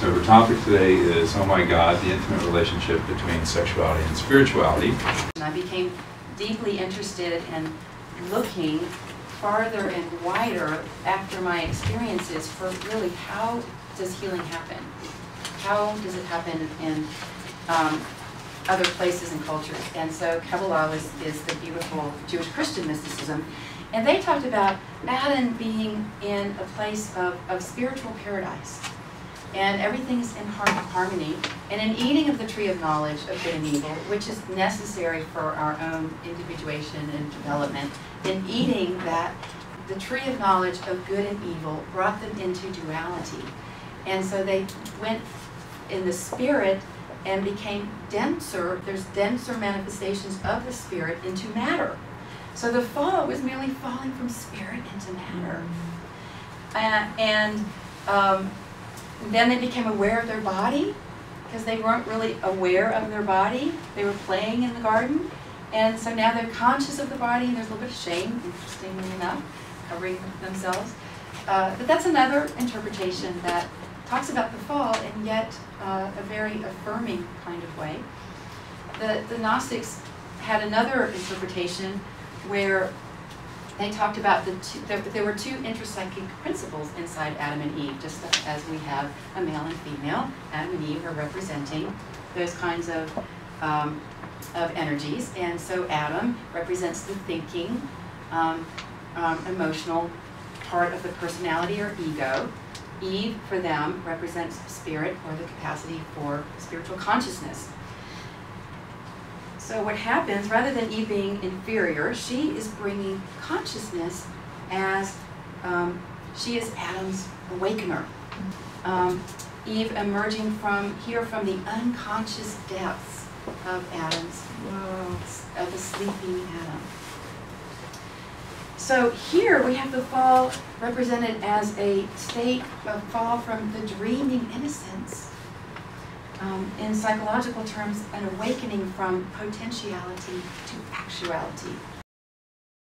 So our topic today is, oh my God, the intimate relationship between sexuality and spirituality. And I became deeply interested in looking farther and wider after my experiences for really how does healing happen? How does it happen in other places and cultures? And so Kabbalah is the beautiful Jewish Christian mysticism. And they talked about Adam being in a place of spiritual paradise. And everything's in harmony. And in eating of the tree of knowledge of good and evil, which is necessary for our own individuation and development, in eating that, the tree of knowledge of good and evil brought them into duality. And so they went in the spirit and became denser. There's denser manifestations of the spirit into matter. So the fall was merely falling from spirit into matter. Then they became aware of their body, because they weren't really aware of their body. They were playing in the garden. And so now they're conscious of the body, and there's a little bit of shame, interestingly enough, covering themselves. But that's another interpretation that talks about the fall in yet a very affirming kind of way. The Gnostics had another interpretation where they talked about there were two interpsychic principles inside Adam and Eve, just as we have a male and female. Adam and Eve are representing those kinds of energies, and so Adam represents the thinking, emotional part of the personality or ego. Eve, for them, represents spirit or the capacity for spiritual consciousness. So what happens, rather than Eve being inferior, she is bringing consciousness as she is Adam's awakener. Eve emerging from the unconscious depths of Adam's, of the sleeping Adam. So here we have the fall represented as a state of fall from the dreaming innocence. In psychological terms, an awakening from potentiality to actuality.